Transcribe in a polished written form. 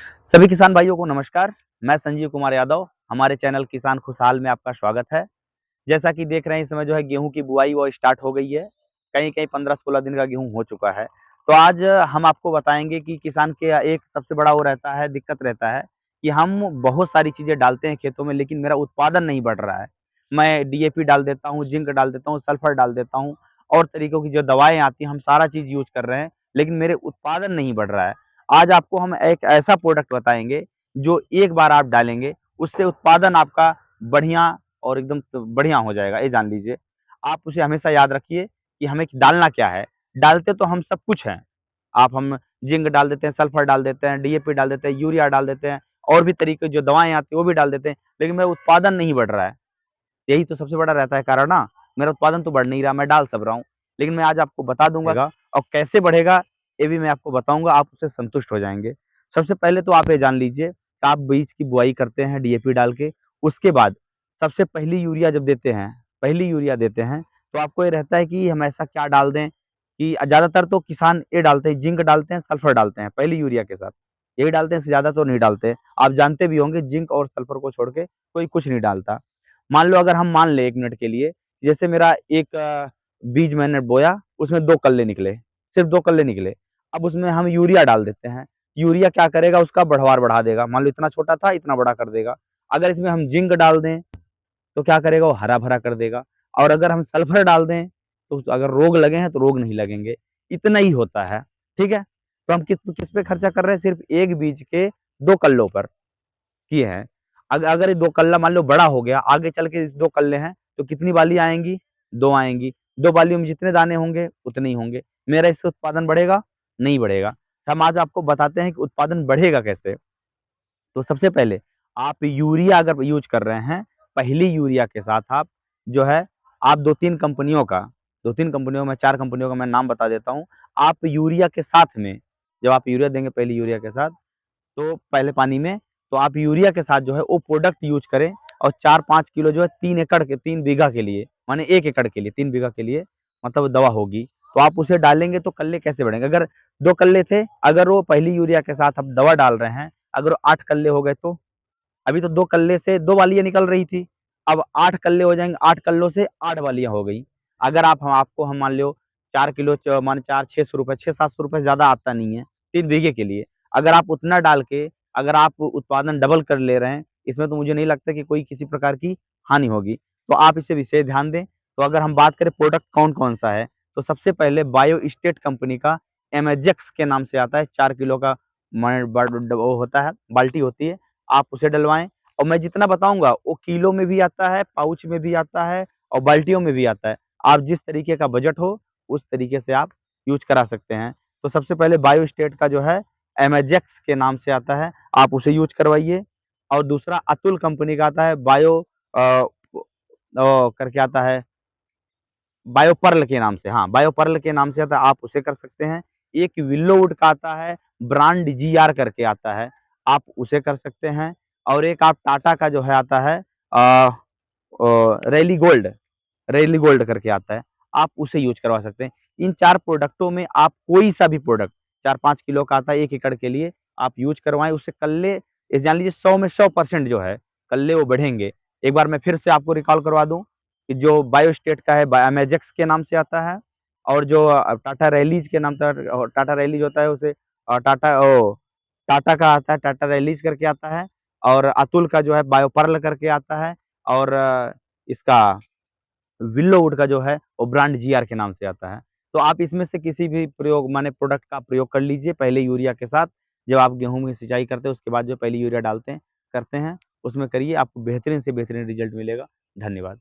सभी किसान भाइयों को नमस्कार। मैं संजीव कुमार यादव, हमारे चैनल किसान खुशहाल में आपका स्वागत है। जैसा कि देख रहे हैं इस समय जो है गेहूँ की बुआई वो स्टार्ट हो गई है। कहीं-कहीं 15-16 दिन का गेहूँ हो चुका है। तो आज हम आपको बताएँगे कि किसान के एक सबसे बड़ा वो रहता है, दिक्कत रहता है कि हम बहुत सारी चीज़ें डालते हैं खेतों में लेकिन मेरा उत्पादन नहीं बढ़ रहा है। मैं डीएपी डाल देता हूँ, जिंक डाल देता हूँ, सल्फर डाल देता हूँ और तरीकों की जो दवाएँ आती हैं हम सारा चीज़ यूज़ कर रहे हैं, लेकिन मेरे उत्पादन नहीं बढ़ रहा है। आज आपको हम एक ऐसा प्रोडक्ट बताएँगे, जो एक बार आप डालेंगे, उससे उत्पादन आपका बढ़िया और एकदम बढ़िया हो जाएगा, ये जान लीजिए। आप उसे हमेशा याद रखिए कि हमें डालना क्या है, डालते तो हम सब कुछ हैं। हम जिंक डाल देते हैं, सल्फर डाल देते हैं, डीएपी डाल देते हैं, यूरिया डाल देते हैं और भी तरीके जो दवाएँ आती हैं, वो भी डाल देते हैं, लेकिन मेरा उत्पादन नहीं बढ़ रहा है। यही तो सबसे बड़ा रहता है कारण ना, मेरा उत्पादन तो बढ़ नहीं रहा, मैं डाल सब रहा हूँ। लेकिन मैं आज आपको बता दूँगा और कैसे बढ़ेगा, ये भी मैं आपको बताऊँगा, आप उससे संतुष्ट हो जाएँगे। सबसे पहले तो आप ये जान लीजिए कि आप बीज की बुआई करते हैं डीएपी डाल के, उसके बाद सबसे पहली यूरिया जब देते हैं, पहली यूरिया देते हैं, तो आपको ये रहता है कि हम ऐसा क्या डाल दें कि ज़्यादातर तो किसान ये डालते हैं, जिंक डालते हैं, सल्फर डालते हैं, पहली यूरिया के साथ। यही डालते हैं, इससे ज़्यादा तो नहीं डालते। आप जानते भी होंगे जिंक और सल्फर को छोड़ के कोई कुछ नहीं डालता। मान लो अगर हम मान लें 1 मिनट के लिए, जैसे मेरा एक बीज मैंने बोया, उसमें 2 कल्ले निकले, सिर्फ़ 2 कल्ले निकले। अब उसमें हम यूरिया डाल देते हैं। यूरिया क्या करेगा उसका बढ़वार बढ़ा देगा। मान लो इतना छोटा था, इतना बड़ा कर देगा। अगर इसमें हम जिंक डाल दें, तो क्या करेगा वो हरा-भरा कर देगा और अगर हम सल्फर डाल दें, तो अगर रोग लगे हैं तो रोग नहीं लगेंगे। इतना ही होता है, ठीक है? तो हम किस किस पे खर्चा कर रहे हैं? सिर्फ़ 1 बीज के 2 कल्लों पर। किए हैं। अगर ये 2 कल्ला मान लो बड़ा हो गया, आगे चल के 2 कल्ले हैं, तो कितनी बाली आएँगी? 2 आएँगी। 2 बालियों में जितने दाने होंगे, उतने ही होंगे। मेरा इससे उत्पादन बढ़ेगा? नहीं बढ़ेगा। हम आज आपको बताते हैं कि उत्पादन बढ़ेगा कैसे? तो सबसे पहले आप यूरिया अगर यूज़ कर रहे हैं, पहली यूरिया के साथ आप जो है, आप 2-3 कंपनियों का 2-3 कंपनियों में 4 कंपनियों का मैं नाम बता देता हूँ। आप यूरिया के साथ में जब आप यूरिया देंगे पहली यूरिया के साथ तो पहले पानी में, तो आप यूरिया के साथ जो है वो प्रोडक्ट यूज़ करें और 4-5 किलो जो है 3 एकड़ के 3 बीघा के लिए, माने 1 एकड़ के लिए 3 बीघा के लिए मतलब दवा होगी। तो आप उसे डालेंगे तो कल्ले कैसे बढ़ेंगे? अगर 2 कल्ले थे, अगर वो पहली यूरिया के साथ आप दवा डाल रहे हैं, अगर वो 8 कल्ले हो गए तो? अभी तो 2 कल्ले से 2 बालियाँ निकल रही थी, अब 8 कल्ले हो जाएँगे, 8 कल्लों से 8 बालियाँ हो गई। अगर आपको हम मान लो 4 किलो माने 4-600 ₹600-700 ज़्यादा आता नहीं है, 3 बीघे के लिए। अगर आप उतना डाल के अगर आप उत्पादन डबल कर ले रहे हैं, इसमें तो मुझे नहीं लगता कि कोई किसी प्रकार की हानि होगी। तो आप इसे विशेष ध्यान दें। तो अगर हम बात करें प्रोडक्ट कौन-कौन सा है, तो सबसे पहले बायोस्टेट कंपनी का एमेजेक्स के नाम से आता है, 4 किलो का वो होता है, बाल्टी होती है। आप उसे डलवाएँ और मैं जितना बताऊँगा वो किलो में भी आता है, पाउच में भी आता है और बाल्टियों में भी आता है। आप जिस तरीके का बजट हो, उस तरीके से आप यूज़ करा सकते हैं। तो सबसे पहले बायोस्टेट का जो है एमेजेक्स के नाम से आता है, आप उसे यूज़ करवाइए और दूसरा अतुल कंपनी का आता है अ, करके आता है बायोपर्ल के नाम से, हाँ, बायोपर्ल के नाम से आता है, आप उसे कर सकते हैं। एक विल्लोवुड का आता है, ब्रांड जीआर करके आता है, आप उसे कर सकते हैं और एक आप टाटा का जो है आता है रैली गोल्ड करके आता है, आप उसे यूज़ करवा सकते हैं। इन 4 प्रोडक्टों में आप कोई सा भी प्रोडक्ट 4-5 किलो का आता है 1 एकड़ के लिए, आप यूज़ करवाएँ, उससे कल्ले ये जान लीजिए 100 में 100% जो है, कल्ले वो बढ़ेंगे। एक बार मैं फिर से आपको रिकॉल करवा दूँ कि जो बायोस्टेट का है बायोमेजेक्स के नाम से आता है और जो टाटा रैलीज़ के नाम से टाटा रैलीज़ होता है उसे टाटा का आता है, टाटा रैलीज़ करके आता है और अतुल का जो है बायोपर्ल करके आता है और इसका विल्लोवुड का जो है वो ब्रांड जीआर के नाम से आता है। तो आप इसमें से किसी भी प्रयोग माने प्रोडक्ट का प्रयोग कर लीजिए पहले यूरिया के साथ, जब आप गेहूँ में सिंचाई करते हैं उसके बाद जो पहली यूरिया डालते हैं करते हैं, उसमें करिए आपको बेहतरीन से बेहतरीन रिज़ल्ट मिलेगा। धन्यवाद।